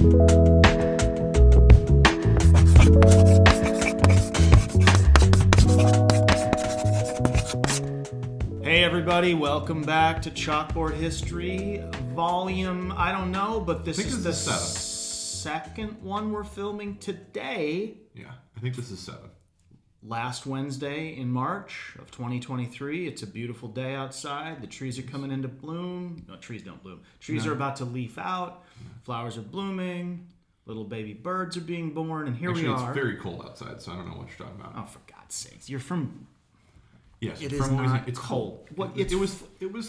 Hey everybody, welcome back to Chalkboard History, volume, I don't know, but this is the second one we're filming today. Yeah, I think this is 7. Last Wednesday in March of 2023. It's a beautiful day outside. The trees are coming into bloom. No, trees don't bloom. Trees are about to leaf out. Flowers are blooming. Little baby birds are being born, and here we are. It's very cold outside, so I don't know what you're talking about. Oh, for God's sakes. You're from... Yes, it is not it's cold. What, it was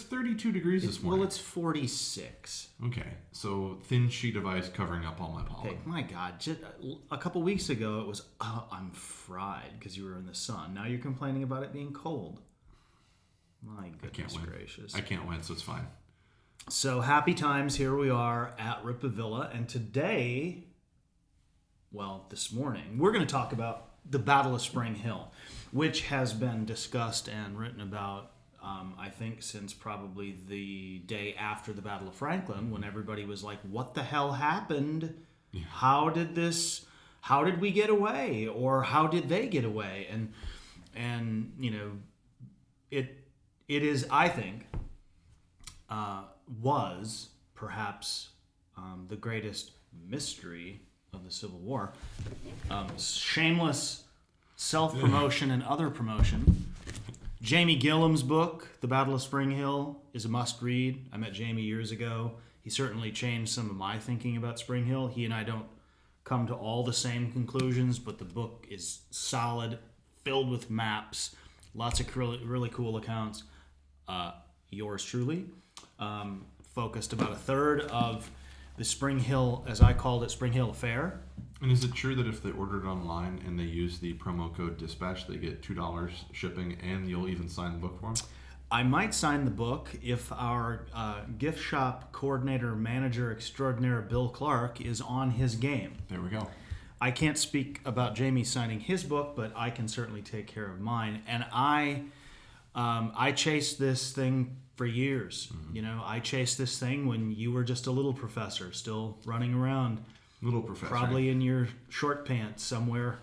32 degrees this morning. Well, it's 46. Okay, so thin sheet of ice covering up all my pollen. Hey, my God, just a couple weeks ago it was, I'm fried because you were in the sun. Now you're complaining about it being cold. My goodness gracious. I can't win, so it's fine. So happy times, here we are at Rippavilla, and today, well, this morning, we're going to talk about the Battle of Spring Hill, which has been discussed and written about, I think, since probably the day after the Battle of Franklin, when everybody was like, what the hell happened? Yeah. How did we get away? Or how did they get away? And you know, it is, I think, was perhaps the greatest mystery of the Civil War. Shameless self-promotion and other promotion. Jamie Gillam's book, The Battle of Spring Hill, is a must-read. I met Jamie years ago. He certainly changed some of my thinking about Spring Hill. He and I don't come to all the same conclusions, but the book is solid, filled with maps, lots of really cool accounts. Yours truly, focused about a third of the Spring Hill, as I called it, Spring Hill Affair. And is it true that if they order it online and they use the promo code dispatch, they get $2 shipping and you'll even sign the book for them? I might sign the book if our gift shop coordinator, manager extraordinaire, Bill Clark, is on his game. There we go. I can't speak about Jamie signing his book, but I can certainly take care of mine. And I chased this thing for years. Mm-hmm. You know, I chased this thing when you were just a little professor, still running around. Little professor. Probably in your short pants somewhere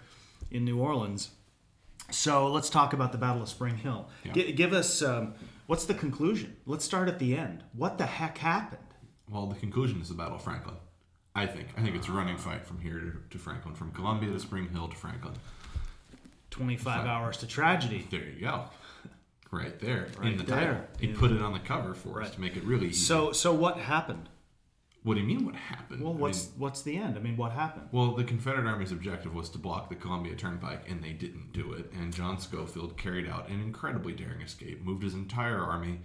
in New Orleans. So let's talk about the Battle of Spring Hill. Yeah. Give us, what's the conclusion? Let's start at the end. What the heck happened? Well, the conclusion is the Battle of Franklin. I think it's a running fight from here to Franklin, from Columbia to Spring Hill to Franklin. 25 hours to tragedy. There you go. Right there, right in the there. title. He put it on the cover for us to make it really easy. So what happened? What do you mean what happened? Well, what's the end? I mean, what happened? Well, the Confederate Army's objective was to block the Columbia Turnpike, and they didn't do it. And John Schofield carried out an incredibly daring escape, moved his entire army,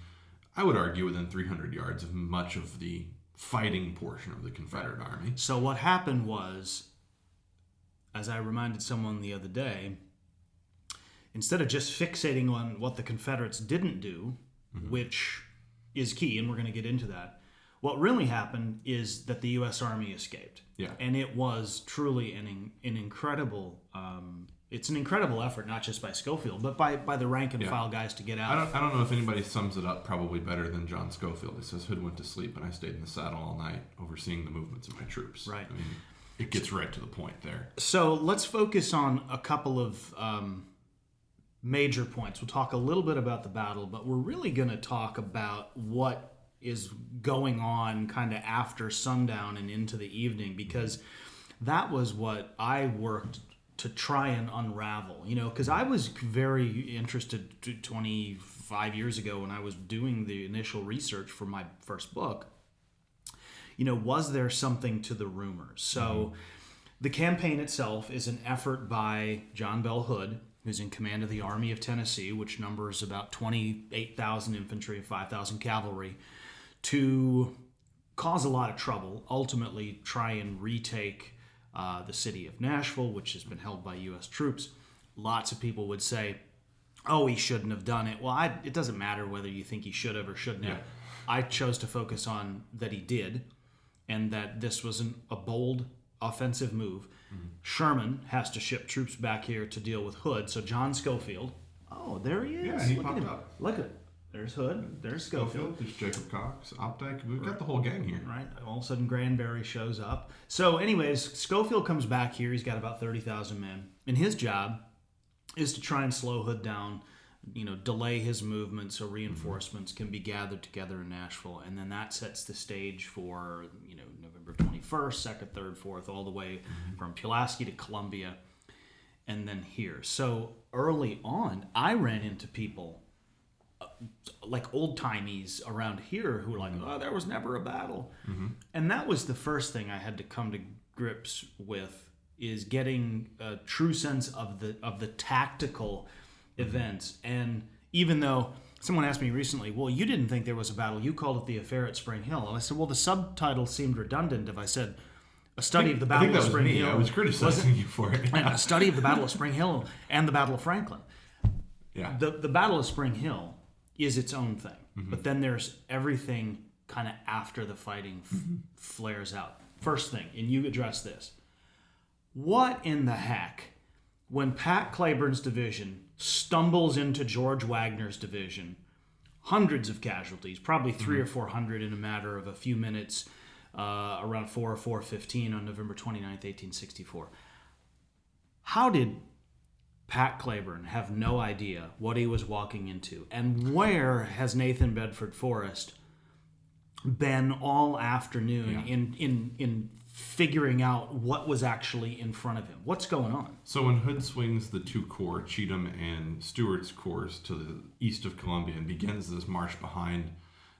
I would argue, within 300 yards of much of the fighting portion of the Confederate Army. So what happened was, as I reminded someone the other day, instead of just fixating on what the Confederates didn't do, mm-hmm. which is key, and we're going to get into that, what really happened is that the U.S. Army escaped. Yeah. And it was truly an incredible, it's an incredible effort, not just by Schofield, but by the rank and file guys to get out. I don't know if anybody sums it up probably better than John Schofield. He says, Hood went to sleep and I stayed in the saddle all night overseeing the movements of my troops. Right. I mean, it gets right to the point there. So let's focus on a couple of major points. We'll talk a little bit about the battle, but we're really going to talk about what is going on kind of after sundown and into the evening, because that was what I worked to try and unravel, you know, because I was very interested 25 years ago when I was doing the initial research for my first book. You know, was there something to the rumors? So the campaign itself is an effort by John Bell Hood, who's in command of the Army of Tennessee, which numbers about 28,000 infantry and 5,000 cavalry, to cause a lot of trouble, ultimately try and retake the city of Nashville, which has been held by U.S. troops. Lots of people would say, oh, he shouldn't have done it. Well, it doesn't matter whether you think he should have or shouldn't have. I chose to focus on that he did, and that this was a bold offensive move. Mm-hmm. Sherman has to ship troops back here to deal with Hood. So John Schofield, oh, there he is. Yeah, he popped up. Look at There's Hood. There's Schofield. There's Jacob Cox, Opdyke. We've got the whole gang here. Right. All of a sudden, Granberry shows up. So, anyways, Schofield comes back here. He's got about 30,000 men. And his job is to try and slow Hood down, delay his movement so reinforcements can be gathered together in Nashville. And then that sets the stage for, November 21st, 2nd, 3rd, 4th, all the way from Pulaski to Columbia and then here. So early on, I ran into people like old-timies around here who were like, oh, there was never a battle. And that was the first thing I had to come to grips with, is getting a true sense of the tactical events. And even though someone asked me recently, well, you didn't think there was a battle, you called it the affair at Spring Hill. And I said, well, the subtitle seemed redundant if I said a study of the Battle of Spring Hill. I was criticizing you for it. And a study of the Battle of Spring Hill and the Battle of Franklin. Yeah. The Battle of Spring Hill is its own thing. But then there's everything kind of after the fighting flares out. First thing, and you address this. What in the heck, when Pat Claiborne's division stumbles into George Wagner's division, hundreds of casualties, probably 300 or 400 in a matter of a few minutes, around 4 or 4:15 on November 29th, 1864. How did Pat Claiborne have no idea what he was walking into? And where has Nathan Bedford Forrest been all afternoon in figuring out what was actually in front of him? What's going on? So when Hood swings the two corps, Cheatham and Stewart's corps, to the east of Columbia and begins this march behind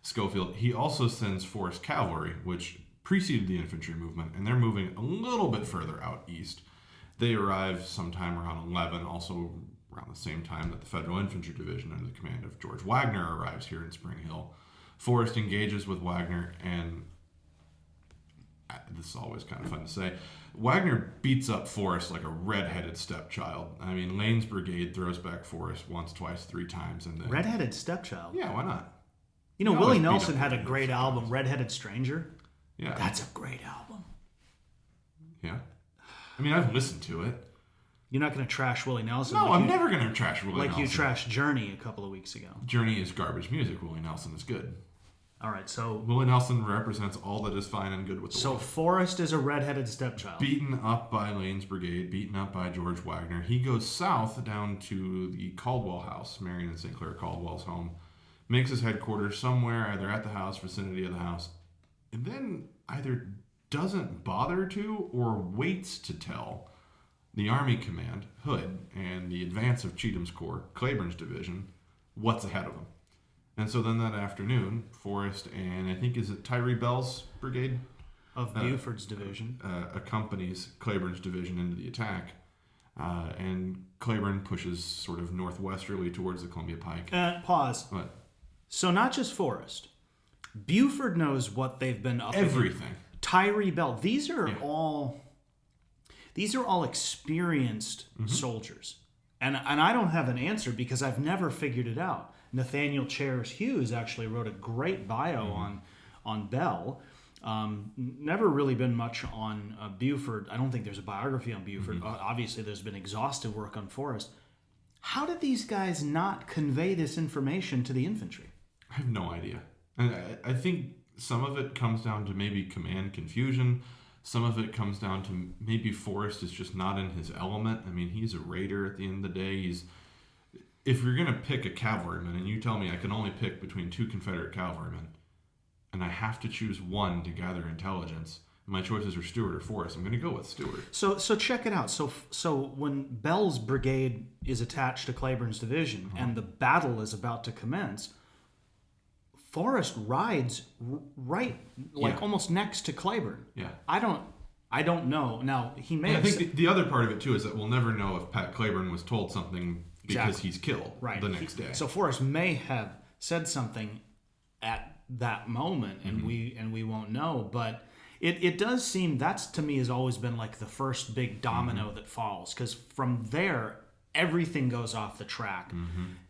Schofield, he also sends Forrest cavalry, which preceded the infantry movement, and they're moving a little bit further out east. They arrive sometime around 11, also around the same time that the Federal Infantry Division under the command of George Wagner arrives here in Spring Hill. Forrest engages with Wagner, and this is always kind of fun to say, Wagner beats up Forrest like a red-headed stepchild. I mean, Lane's brigade throws back Forrest once, twice, 3 times, and then... Red-headed stepchild? Yeah, why not? Willie Nelson had a great album, Red-Headed Stranger. Yeah. That's a great album. Yeah. I mean, I've listened to it. You're not going to trash Willie Nelson. No, I'm never going to trash Willie Nelson. Like you trashed Journey a couple of weeks ago. Journey is garbage music. Willie Nelson is good. All right, so... Willie Nelson represents all that is fine and good with the world. So Forrest is a red-headed stepchild. Beaten up by Lane's brigade, beaten up by George Wagner. He goes south down to the Caldwell house, Marion and St. Clair Caldwell's home, makes his headquarters somewhere, either at the house, vicinity of the house, and then either doesn't bother to or waits to tell the Army Command, Hood, and the advance of Cheatham's Corps, Claiborne's division, what's ahead of them. And so then that afternoon, Forrest and I think, is it Tyree Bell's brigade? Of Buford's division. Accompanies Claiborne's division into the attack. And Claiborne pushes sort of northwesterly towards the Columbia Pike. Pause. What? So not just Forrest. Buford knows what they've been up Everything. against. Tyree Bell. These are all experienced soldiers. And I don't have an answer because I've never figured it out. Nathaniel Chairs Hughes actually wrote a great bio on Bell. Never really been much on Buford. I don't think there's a biography on Buford. Obviously, there's been exhaustive work on Forrest. How did these guys not convey this information to the infantry? I have no idea. And I think some of it comes down to maybe command confusion. Some of it comes down to maybe Forrest is just not in his element. I mean, he's a raider at the end of the day. If you're going to pick a cavalryman and you tell me I can only pick between 2 Confederate cavalrymen and I have to choose one to gather intelligence, my choices are Stewart or Forrest, I'm going to go with Stewart. So check it out. So when Bell's brigade is attached to Claiborne's division and the battle is about to commence, Forrest rides right, almost next to Claiborne. Yeah. I don't know. Now, he may and have... I think the other part of it, too, is that we'll never know if Pat Claiborne was told something because he's killed the next day. So Forrest may have said something at that moment, and we won't know. But it does seem, that's to me has always been like the first big domino that falls, because from there everything goes off the track.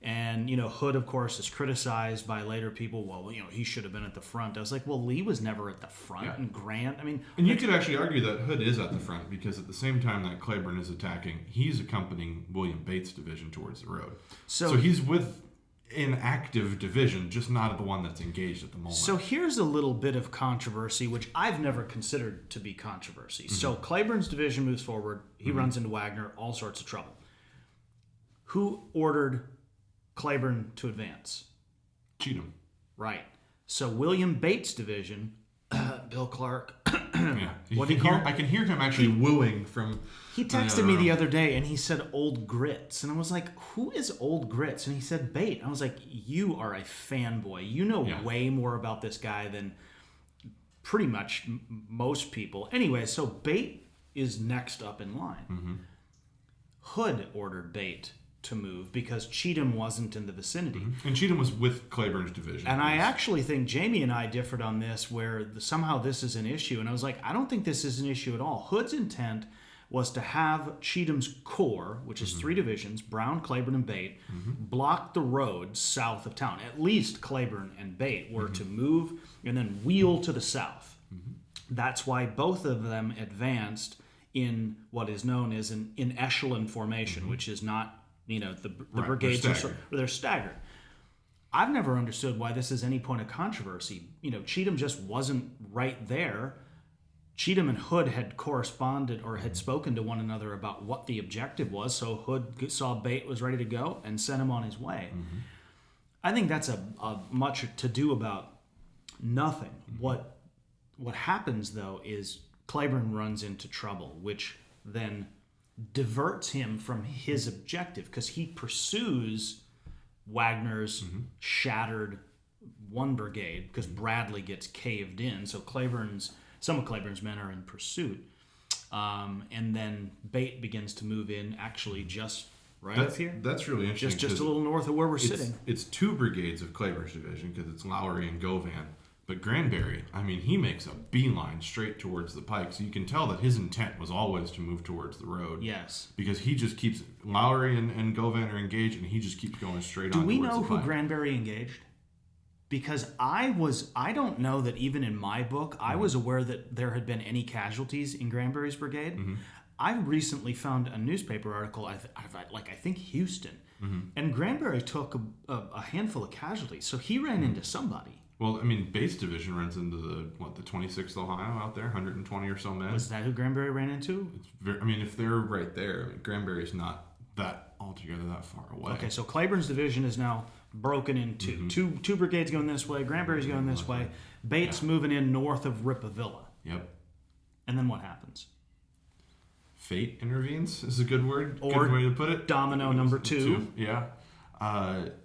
And Hood, of course, is criticized by later people. Well, he should have been at the front. I was like, well, Lee was never at the front, and Grant. And you could actually argue that Hood is at the front because at the same time that Claiborne is attacking, he's accompanying William Bates' division towards the road. So he's with in active division, just not the one that's engaged at the moment. So here's a little bit of controversy, which I've never considered to be controversy. So Claiborne's division moves forward. He runs into Wagner, all sorts of trouble. Who ordered Claiborne to advance? Cheatham. Right. So William Bates' division, Bill Clark. Yeah. What do you call? I can hear him actually wooing from. He texted me the other day and he said Old Grits. And I was like, who is Old Grits? And he said Bate. I was like, you are a fanboy. You know way more about this guy than pretty much most people. Anyway, so Bate is next up in line. Hood ordered Bate to move because Cheatham wasn't in the vicinity. And Cheatham was with Claiborne's division. And I actually think Jamie and I differed on this, where somehow this is an issue. And I was like, I don't think this is an issue at all. Hood's intent was to have Cheatham's corps, which is 3 divisions, Brown, Claiborne, and Bate, block the road south of town. At least Claiborne and Bate were to move and then wheel to the south. That's why both of them advanced in what is known as an in echelon formation, which is not, the brigades they're staggered. I've never understood why this is any point of controversy. Cheatham just wasn't right there. Cheatham and Hood had corresponded or had spoken to one another about what the objective was, so Hood saw Bate was ready to go and sent him on his way. I think that's a much to do about nothing. What happens, though, is Claiborne runs into trouble, which then diverts him from his objective because he pursues Wagner's shattered 1 brigade because Bradley gets caved in. So some of Claiborne's men are in pursuit. And then Bate begins to move in actually just up here. That's really interesting. Just a little north of where we're sitting. It's 2 brigades of Claiborne's division because it's Lowry and Govan. But Granbury, he makes a beeline straight towards the pike. So you can tell that his intent was always to move towards the road. Yes. Because he just keeps, Lowry and Govan are engaged, and he just keeps going straight on towards the pike. Do we know who Granbury engaged? Because I don't know that even in my book, I was aware that there had been any casualties in Granbury's brigade. I recently found a newspaper article, I think Houston, and Granbury took a handful of casualties. So he ran into somebody. Well, Bates division runs into the 26th Ohio out there, 120 or so men. Was that who Granbury ran into? If they're right there, Granbury's not that altogether that far away. Okay, so Claiborne's division is now broken into two brigades going this way, Granbury's going this way, Bates moving in north of Rippavilla. Yep. And then what happens? Fate intervenes is a good word. Or good way to put it. Domino number 2. Yeah.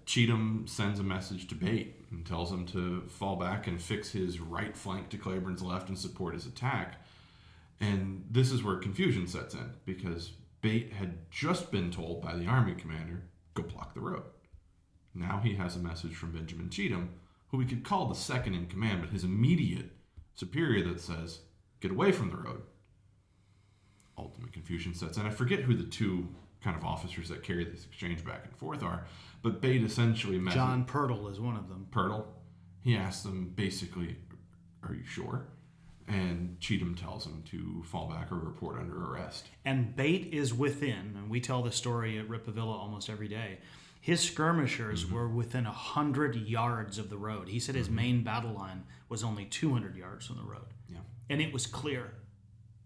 Cheatham sends a message to Bate and tells him to fall back and fix his right flank to Claiborne's left and support his attack. And this is where confusion sets in because Bate had just been told by the army commander, go block the road. Now he has a message from Benjamin Cheatham, who we could call the second in command, but his immediate superior that says, get away from the road. Ultimate confusion sets in. I forget who the 2 kind of officers that carry this exchange back and forth are, but Bate essentially John Pirtle is one of them. Pirtle. He asks them basically, are you sure? And Cheatham tells him to fall back or report under arrest. And Bate is within, and we tell the story at Rippavilla almost every day, his skirmishers were within 100 yards of the road. He said his main battle line was only 200 yards from the road. Yeah. And it was clear,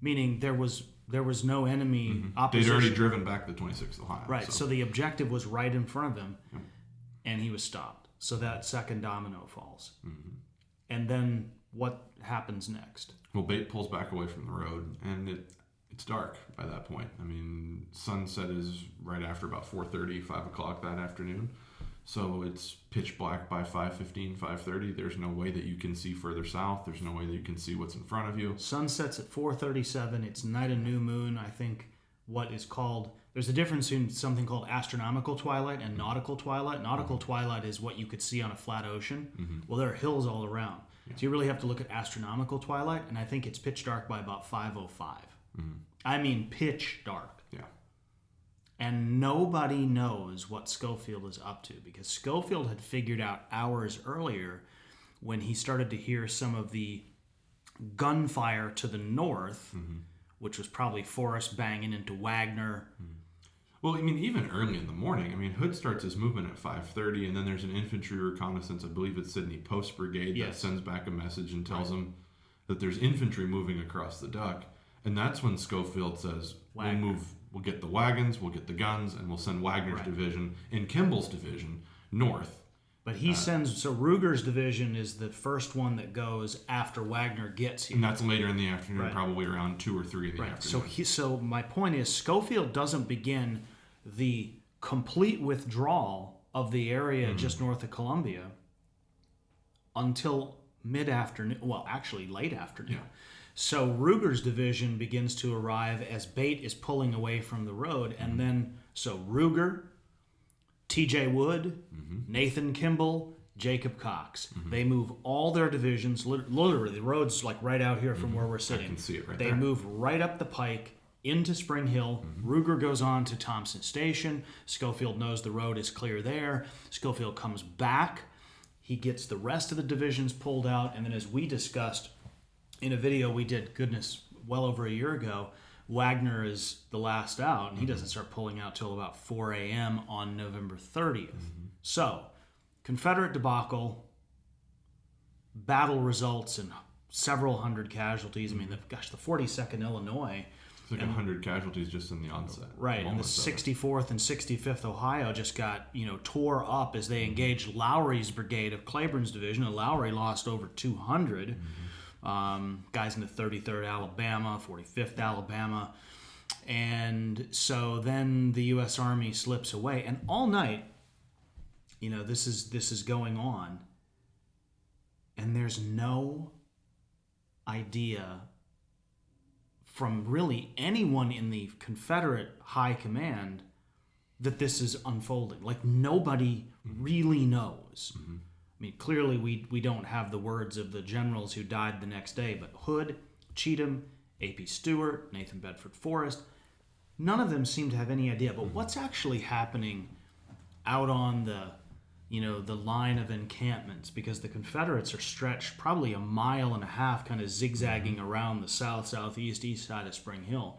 meaning there was no enemy opposition. They'd already driven back the 26th Ohio. Right, so the objective was right in front of him, and he was stopped. So that second domino falls. And then what happens next? Well, Bate pulls back away from the road, and it's dark by that point. Sunset is right after about 4:30, 5 o'clock that afternoon. So it's pitch black by 5:15, 5:30. There's no way that you can see further south. There's no way that you can see what's in front of you. Sunsets at 4:37. It's night of new moon. I think what is called... There's a difference in something called astronomical twilight and nautical twilight. Nautical twilight is what you could see on a flat ocean. Well, there are hills all around. So you really have to look at astronomical twilight, and I think it's pitch dark by about 5:05. Pitch dark. Yeah. And nobody knows what Schofield is up to because Schofield had figured out hours earlier when he started to hear some of the gunfire to the north, which was probably Forrest banging into Wagner. Well, I mean, even early in the morning, I mean, Hood starts his movement at 5:30, and then there's an infantry reconnaissance. I believe it's Sydney Post Brigade that sends back a message and tells him that there's infantry moving across the duck. And that's when Schofield says, we'll get the wagons, we'll get the guns, and we'll send Wagner's division and Kimball's division north. But he sends, so Ruger's division is the first one that goes after Wagner gets here. And that's later in the afternoon, probably around 2 or 3 in the afternoon. So my point is, Schofield doesn't begin the complete withdrawal of the area just north of Columbia until mid-afternoon, well, actually late afternoon. Yeah. So Ruger's division begins to arrive as Bate is pulling away from the road, and then, so Ruger, T.J. Wood, Nathan Kimball, Jacob Cox. They move all their divisions, literally, the road's like right out here from where we're sitting. I can see it right there. They move right up the pike into Spring Hill. Ruger goes on to Thompson Station. Schofield knows the road is clear there. Schofield comes back. He gets the rest of the divisions pulled out. And then, as we discussed in a video we did, well over a year ago, Wagner is the last out, and he doesn't start pulling out till about 4 a.m. on November 30th. So, Confederate debacle, battle results in several hundred casualties. I mean, the 42nd Illinois. It's like 100 casualties just in the onset. Right, and the 64th and 65th Ohio just got, tore up as they engaged Lowry's brigade of Claiborne's division, and Lowry lost over 200. Guys in the 33rd Alabama, 45th Alabama. And so then the U.S. Army slips away. And all night, this is going on. And there's no idea from really anyone in the Confederate high command that this is unfolding. Like, nobody really knows. I mean, clearly we don't have the words of the generals who died the next day, but Hood, Cheatham, A.P. Stewart, Nathan Bedford Forrest, none of them seem to have any idea. But what's actually happening out on the line of encampments? Because the Confederates are stretched probably a mile and a half, kind of zigzagging around the south, southeast, east side of Spring Hill.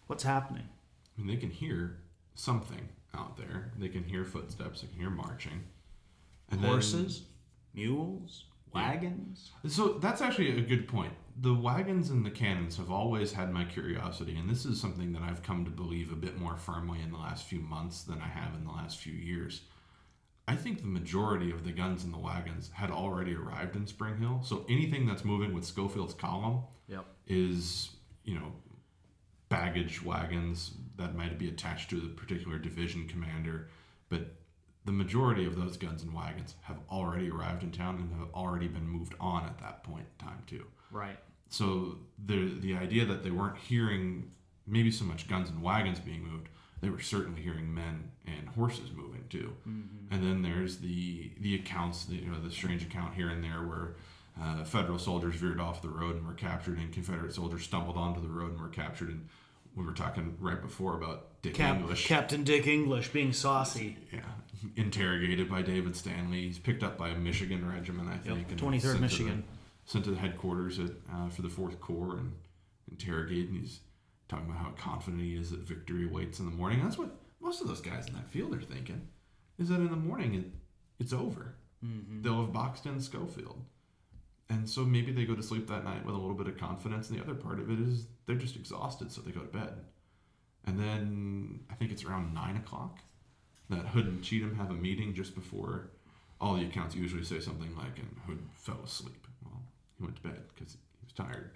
What's happening? I mean, they can hear something out there. They can hear footsteps. They can hear marching. And horses, mules, wagons. So that's actually a good point. The wagons and the cannons have always had my curiosity, and this is something that I've come to believe a bit more firmly in the last few months than I have in the last few years. I think the majority of the guns and the wagons had already arrived in Spring Hill, so anything that's moving with Schofield's column is, baggage wagons that might be attached to the particular division commander, but the majority of those guns and wagons have already arrived in town and have already been moved on at that point in time too. Right. So the idea that they weren't hearing maybe so much guns and wagons being moved, they were certainly hearing men and horses moving too. And then there's the accounts, the strange account here and there where Federal soldiers veered off the road and were captured, and Confederate soldiers stumbled onto the road and were captured. And we were talking right before about Dick English. Captain Dick English being saucy. Yeah. Interrogated by David Stanley. He's picked up by a Michigan regiment, I think. 23rd Michigan. Sent to the headquarters for the 4th Corps and interrogated. And he's talking about how confident he is that victory awaits in the morning. That's what most of those guys in that field are thinking, is that in the morning it's over. They'll have boxed in Schofield. And so maybe they go to sleep that night with a little bit of confidence. And the other part of it is they're just exhausted, so they go to bed. And then I think it's around 9 o'clock that Hood and Cheatham have a meeting just before. All the accounts usually say something like, and Hood fell asleep. Well, he went to bed because he was tired.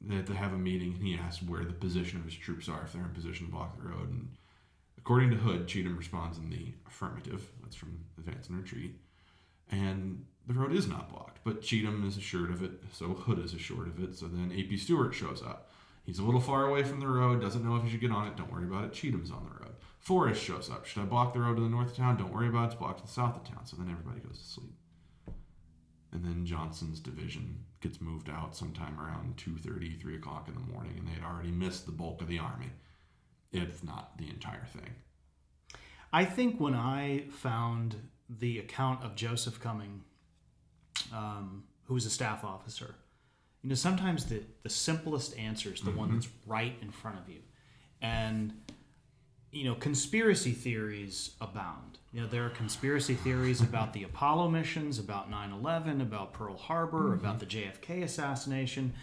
They have a meeting, and he asks where the position of his troops are, if they're in position to block the road. And according to Hood, Cheatham responds in the affirmative. That's from Advance and Retreat. And the road is not blocked, but Cheatham is assured of it, so Hood is assured of it. So then A.P. Stewart shows up. He's a little far away from the road, doesn't know if he should get on it. Don't worry about it. Cheatham's on the road. Forrest shows up. Should I block the road to the north of town? Don't worry about it. It's blocked to the south of town. So then everybody goes to sleep. And then Johnson's division gets moved out sometime around 2:30, 3 o'clock in the morning, and they had already missed the bulk of the army, if not the entire thing. I think when I found the account of Joseph Cumming, who was a staff officer, sometimes the simplest answer is the one that's right in front of you. And conspiracy theories abound. There are conspiracy theories about the Apollo missions, about 9/11, about Pearl Harbor, about the JFK assassination.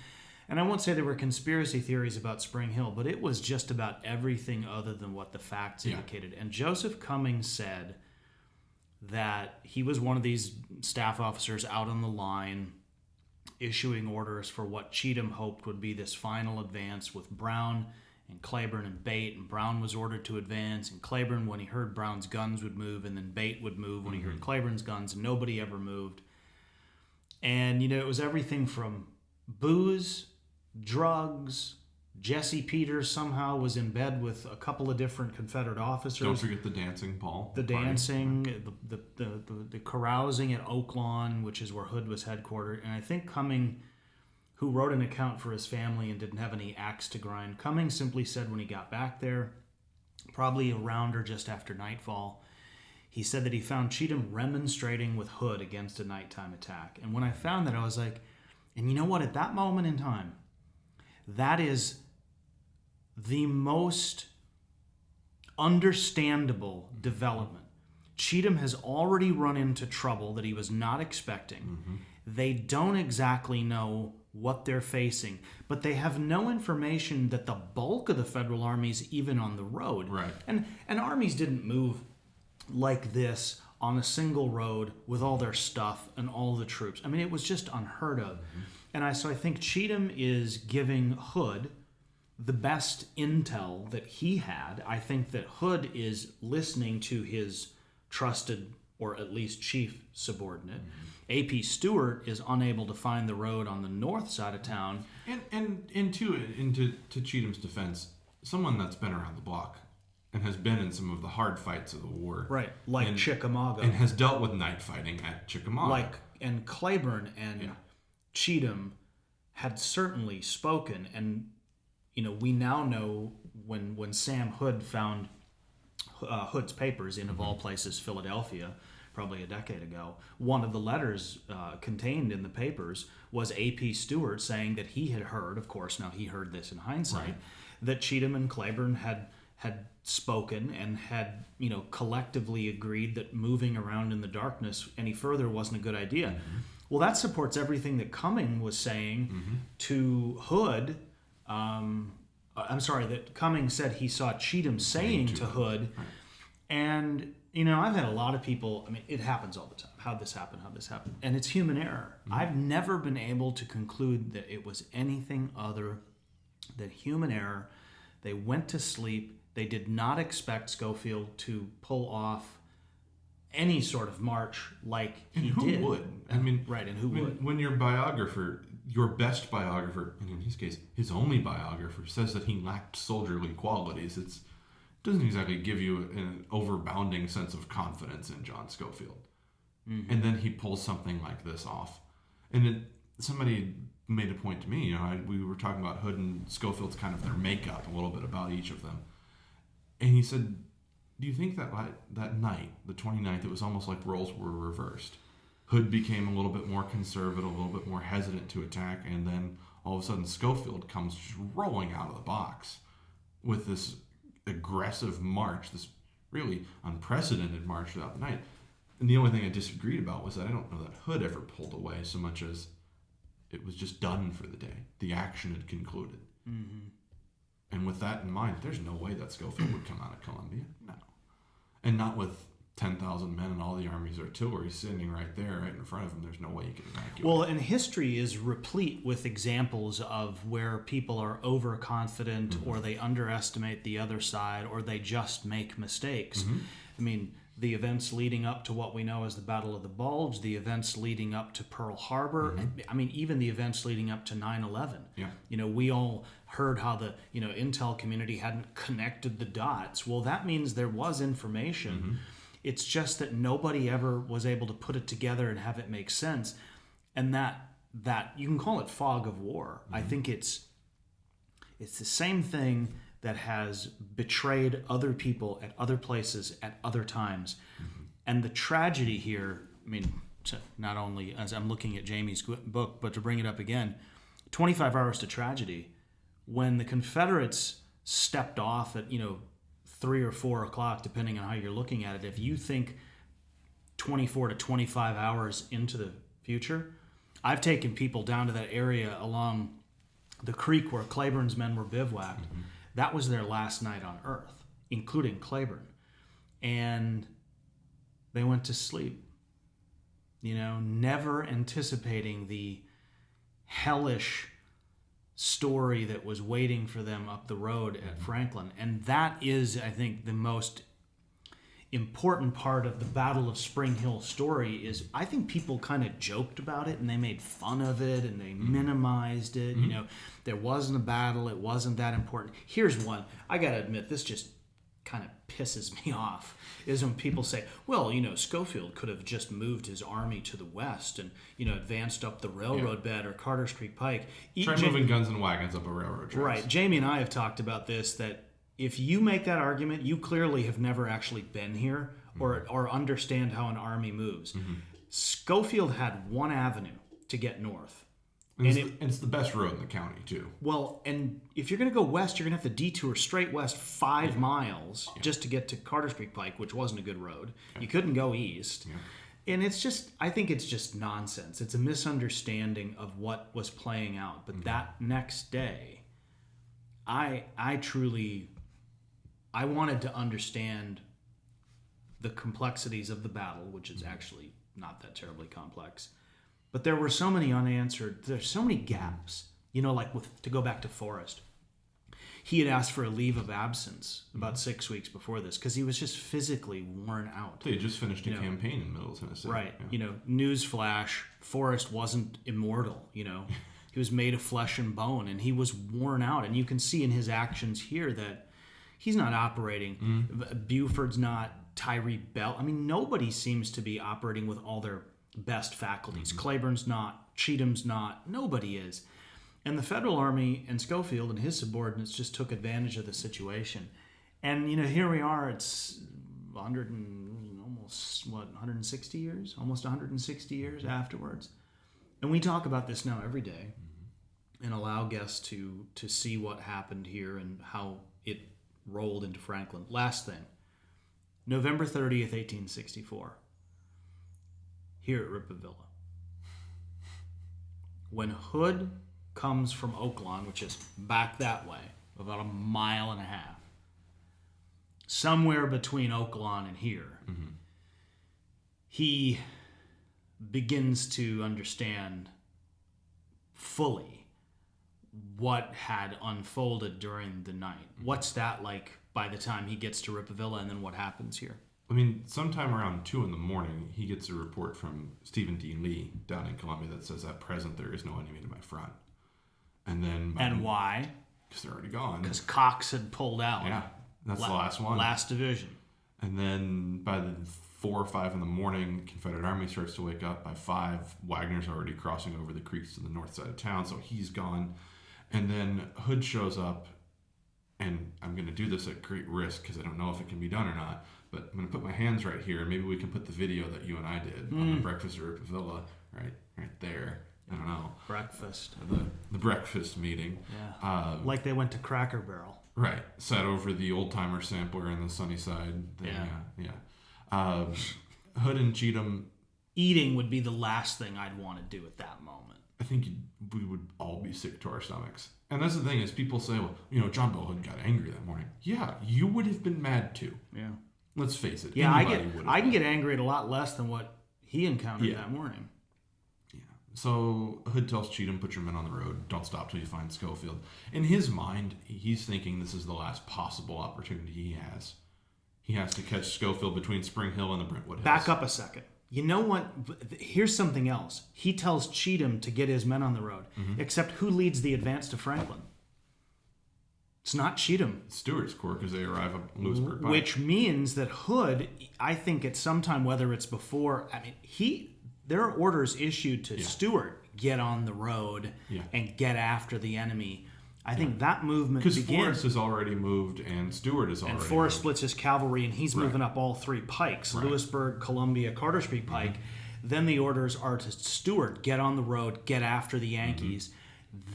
And I won't say there were conspiracy theories about Spring Hill, but it was just about everything other than what the facts indicated. And Joseph Cummings said that he was one of these staff officers out on the line issuing orders for what Cheatham hoped would be this final advance with Brown and Claiborne and Bate. And Brown was ordered to advance, and Claiborne, when he heard Brown's guns, would move, and then Bate would move when he heard Claiborne's guns, and nobody ever moved. And, it was everything from booze, drugs. Jesse Peters somehow was in bed with a couple of different Confederate officers. Don't forget the dancing, Paul. The dancing, the carousing at Oak Lawn, which is where Hood was headquartered. And I think Cummings, who wrote an account for his family and didn't have any axe to grind, Cummings simply said when he got back there, probably around or just after nightfall, he said that he found Cheatham remonstrating with Hood against a nighttime attack. And when I found that, I was like, and you know what? At that moment in time, that is the most understandable development. Cheatham has already run into trouble that he was not expecting. They don't exactly know what they're facing, but they have no information that the bulk of the Federal Army is even on the road. Right. And armies didn't move like this on a single road with all their stuff and all the troops. I mean, it was just unheard of. And so I think Cheatham is giving Hood the best intel that he had. I think that Hood is listening to his trusted, or at least chief subordinate. A.P. Stewart is unable to find the road on the north side of town. And to Cheatham's defense, someone that's been around the block and has been in some of the hard fights of the war. Right, like Chickamauga. And has dealt with night fighting at Chickamauga. And Claiborne and Cheatham had certainly spoken, and we now know when Sam Hood found Hood's papers in, of all places, Philadelphia, probably a decade ago, one of the letters contained in the papers was A.P. Stewart saying that he had heard, of course, now he heard this in hindsight, that Cheatham and Claiborne had spoken and had, collectively agreed that moving around in the darkness any further wasn't a good idea. Well, that supports everything that Cummings was saying to Hood. That Cummings said he saw Cheatham saying to Hood. And, I've had a lot of people, it happens all the time. How'd this happen? And it's human error. I've never been able to conclude that it was anything other than human error. They went to sleep. They did not expect Schofield to pull off any sort of march like he did. Who would? And who would? When your biographer, your best biographer, and in his case, his only biographer, says that he lacked soldierly qualities, it doesn't exactly give you an overbounding sense of confidence in John Schofield. And then he pulls something like this off. And somebody made a point to me, we were talking about Hood and Schofield's kind of their makeup, a little bit about each of them. And he said, do you think that night, the 29th, it was almost like roles were reversed? Hood became a little bit more conservative, a little bit more hesitant to attack, and then all of a sudden Schofield comes just rolling out of the box with this aggressive march, this really unprecedented march throughout the night. And the only thing I disagreed about was that I don't know that Hood ever pulled away so much as it was just done for the day. The action had concluded. And with that in mind, there's no way that Schofield would come out of Columbia. No. And not with 10,000 men and all the Army's artillery sitting right there, right in front of him. There's no way you can evacuate. Well, and history is replete with examples of where people are overconfident or they underestimate the other side or they just make mistakes. The events leading up to what we know as the Battle of the Bulge, the events leading up to Pearl Harbor, even the events leading up to 9/11. We all heard how the intel community hadn't connected the dots. Well, that means there was information. It's just that nobody ever was able to put it together and have it make sense. And that you can call it fog of war. I think it's the same thing that has betrayed other people at other places at other times. And the tragedy here, not only as I'm looking at Jamie's book, but to bring it up again, 25 Hours to Tragedy, when the Confederates stepped off at, 3 or 4 o'clock, depending on how you're looking at it, if you think 24 to 25 hours into the future, I've taken people down to that area along the creek where Claiborne's men were bivouacked. Mm-hmm. That was their last night on Earth, including Claiborne. And they went to sleep, never anticipating the hellish story that was waiting for them up the road at Franklin. And that is, I think, the most important part of the Battle of Spring Hill story is I think people kind of joked about it and they made fun of it and they minimized it. Mm-hmm. There wasn't a battle. It wasn't that important. Here's one. I got to admit, this just kind of pisses me off, is when people say, well, Schofield could have just moved his army to the west and, advanced up the railroad bed or Carter's Creek Pike. Try moving guns and wagons up a railroad tracks. Right. Jamie and I have talked about this, that if you make that argument, you clearly have never actually been here or understand how an army moves. Mm-hmm. Schofield had one avenue to get north. And it's the best road in the county, too. Well, and if you're going to go west, you're going to have to detour straight west 5 miles just to get to Carter's Creek Pike, which wasn't a good road. You couldn't go east. Yeah. And I think it's just nonsense. It's a misunderstanding of what was playing out. But that next day, I wanted to understand the complexities of the battle, which is actually not that terribly complex. But there were so many unanswered, there's so many gaps, to go back to Forrest. He had asked for a leave of absence about 6 weeks before this because he was just physically worn out. They had just finished a campaign in Middle Tennessee. Right. Yeah. Newsflash, Forrest wasn't immortal, He was made of flesh and bone and he was worn out. And you can see in his actions here that he's not operating. Buford's not, Tyree Bell. I mean, nobody seems to be operating with all their best faculties. Claiborne's not, Cheatham's not, nobody is. And the Federal Army and Schofield and his subordinates just took advantage of the situation. And, here we are, it's 160 years? Almost 160 years afterwards. And we talk about this now every day and allow guests to see what happened here and how it rolled into Franklin. Last thing, November 30th, 1864. Here at Rippavilla. When Hood comes from Oaklawn, which is back that way, about 1.5 miles, somewhere between Oaklawn and here, he begins to understand fully what had unfolded during the night. What's that like by the time he gets to Rippavilla, and then what happens here? I mean, sometime around 2 a.m, he gets a report from Stephen D. Lee down in Columbia that says, at present, there is no enemy to my front. And then... And why? Because they're already gone. Because Cox had pulled out. Yeah, that's the last one. Last division. And then by the 4 or 5 in the morning, Confederate Army starts to wake up. By 5, Wagner's already crossing over the creeks to the north side of town, so he's gone. And then Hood shows up, and I'm going to do this at great risk because I don't know if it can be done or not. But I'm going to put my hands right here, and maybe we can put the video that you and I did on the breakfast at Rippavilla right there. I don't know. Breakfast. The breakfast meeting. Yeah. Like they went to Cracker Barrel. Right. Sat over the old-timer sampler in the sunny side thing. Yeah. Hood and Cheatham... Eating would be the last thing I'd want to do at that moment. I think we would all be sick to our stomachs. And that's the thing is people say, well, John Bell Hood got angry that morning. Yeah, you would have been mad too. Yeah. Let's face it. Yeah, I can get angry at a lot less than what he encountered that morning. Yeah. So Hood tells Cheatham, put your men on the road. Don't stop till you find Schofield. In his mind, he's thinking this is the last possible opportunity he has. He has to catch Schofield between Spring Hill and the Brentwood Hills. Back up a second. You know what? Here's something else. He tells Cheatham to get his men on the road. Except who leads the advance to Franklin? It's not Cheatham. It's Stewart's Corps because they arrive at Lewisburg Pike. Which means that Hood, I think at some time, whether it's before, there are orders issued to Stewart, get on the road and get after the enemy. I think that movement begins. Because Forrest has already moved and Stewart has already moved. And Forrest splits his cavalry and he's moving up all 3 pikes, Lewisburg, Columbia, Carter's Creek Pike. Then the orders are to Stewart, get on the road, get after the Yankees.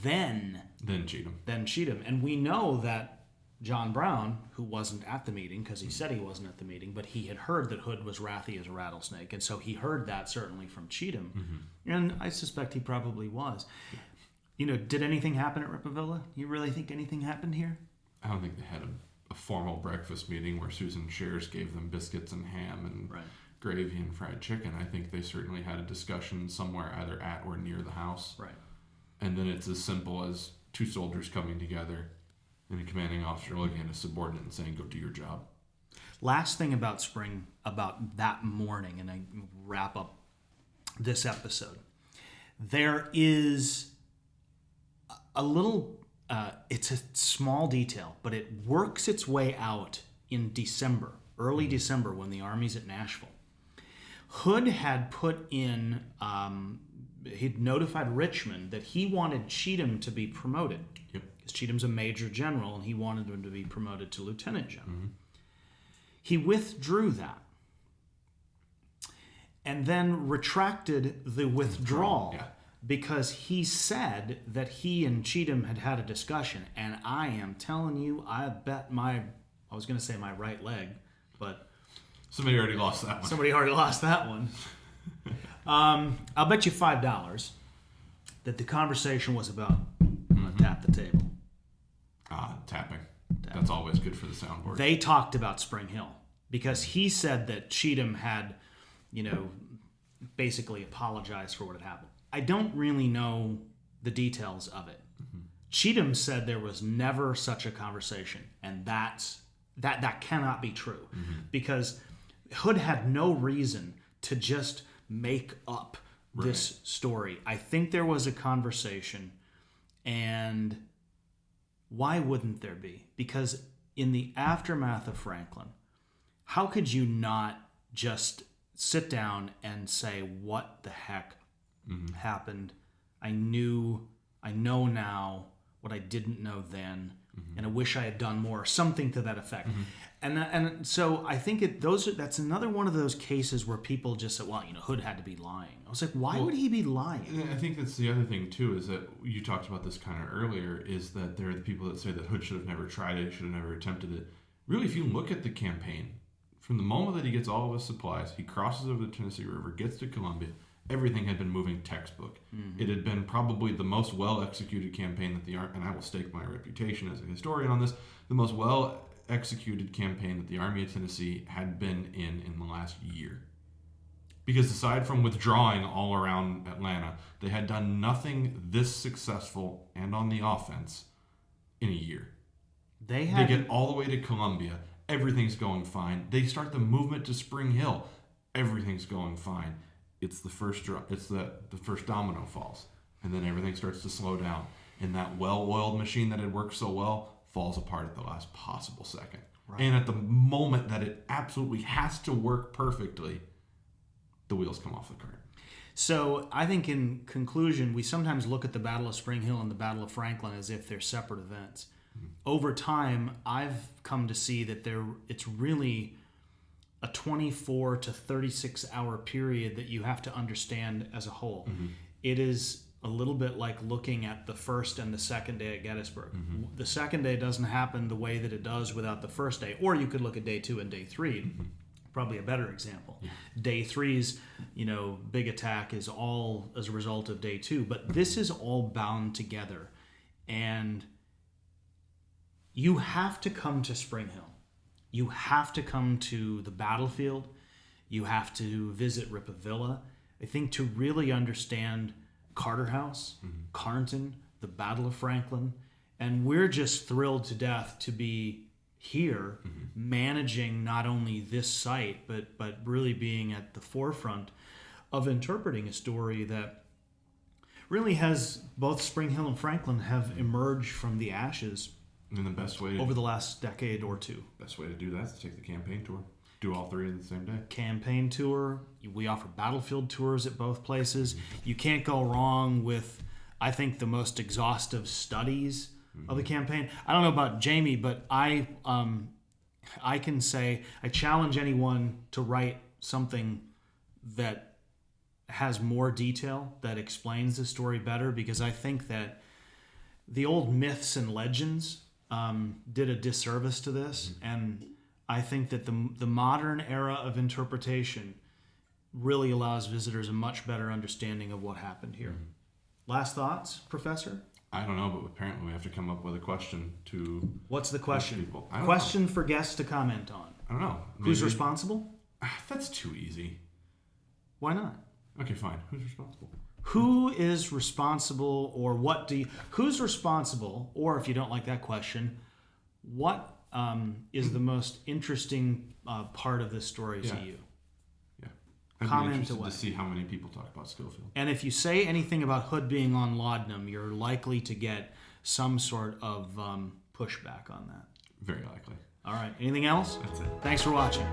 Then Cheatham. And we know that John Brown, who wasn't at the meeting because he said he wasn't at the meeting, but he had heard that Hood was wrathy as a rattlesnake, and so he heard that certainly from Cheatham, and I suspect he probably was. Did anything happen at Rippavilla? You really think anything happened here? I don't think they had a formal breakfast meeting where Susan Shares gave them biscuits and ham and gravy and fried chicken. I think they certainly had a discussion somewhere either at or near the house. Right. And then it's as simple as two soldiers coming together and a commanding officer looking at a subordinate and saying, go do your job. Last thing about spring, about that morning, and I wrap up this episode. There is a little, it's a small detail, but it works its way out in December, early December, when the Army's at Nashville. Hood had put in, he'd notified Richmond that he wanted Cheatham to be promoted. Yep. Because Cheatham's a major general, and he wanted him to be promoted to lieutenant general. He withdrew that. And then retracted the withdrawal. Yeah. Because he said that he and Cheatham had a discussion, and I am telling you, I bet I was going to say my right leg, but somebody already lost that one. Somebody already lost that one. I'll bet you $5 that the conversation was about tap the table. Tapping. That's always good for the soundboard. They talked about Spring Hill because he said that Cheatham had, basically apologized for what had happened. I don't really know the details of it. Cheatham said there was never such a conversation, and that cannot be true because Hood had no reason to just make up this story. I think there was a conversation, and why wouldn't there be? Because in the aftermath of Franklin, how could you not just sit down and say, what the heck happened? I know now what I didn't know then, and I wish I had done more, something to that effect. And so I think that's another one of those cases where people just said, well, Hood had to be lying. I was like, why would he be lying? I think that's the other thing too, is that you talked about this kind of earlier, is that there are the people that say that Hood should have never tried it, should have never attempted it. Really, if you look at the campaign, from the moment that he gets all of his supplies, he crosses over the Tennessee River, gets to Columbia, everything had been moving textbook. It had been probably the most well-executed campaign that the Army, and I will stake my reputation as a historian on this, the most well-executed campaign that the Army of Tennessee had been in the last year. Because aside from withdrawing all around Atlanta, they had done nothing this successful and on the offense in a year. They get all the way to Columbia, everything's going fine. They start the movement to Spring Hill, everything's going fine. It's the first the first domino falls, and then everything starts to slow down, and that well-oiled machine that had worked so well falls apart at the last possible second. Right. And at the moment that it absolutely has to work perfectly, the wheels come off the cart. So I think in conclusion, we sometimes look at the Battle of Spring Hill and the Battle of Franklin as if they're separate events. Over time, I've come to see that it's really a 24 to 36 hour period that you have to understand as a whole. It is a little bit like looking at the first and the second day at Gettysburg. The second day doesn't happen the way that it does without the first day. Or you could look at day 2 and day 3. Probably a better example. Day 3's, big attack is all as a result of day 2. But this is all bound together. And you have to come to Spring Hill. You have to come to the battlefield. You have to visit Rippavilla. I think to really understand Carter House, Carnton, the Battle of Franklin. And we're just thrilled to death to be here managing not only this site, but really being at the forefront of interpreting a story that really has both Spring Hill and Franklin have emerged from the ashes. And the best way over the last decade or two. Best way to do that is to take the campaign tour. Do all 3 at the same day. Campaign tour. We offer battlefield tours at both places. You can't go wrong with, I think, the most exhaustive studies of the campaign. I don't know about Jamie, but I can say I challenge anyone to write something that has more detail, that explains the story better, because I think that the old myths and legends did a disservice to this, and I think that the modern era of interpretation really allows visitors a much better understanding of what happened here. Last thoughts, Professor? I don't know, but apparently we have to come up with a question to... What's the question? People. I don't Question know. for guests to comment on. I don't know. Who's responsible? That's too easy. Why not? Okay, fine. Who's responsible? Who is responsible, or what do you... Who's responsible, or if you don't like that question, what is the most interesting part of this story to you? Yeah. I'd Comment be interested away. to see how many people talk about Schofield. And if you say anything about Hood being on laudanum, you're likely to get some sort of pushback on that. Very likely. All right. Anything else? That's it. Thanks for watching.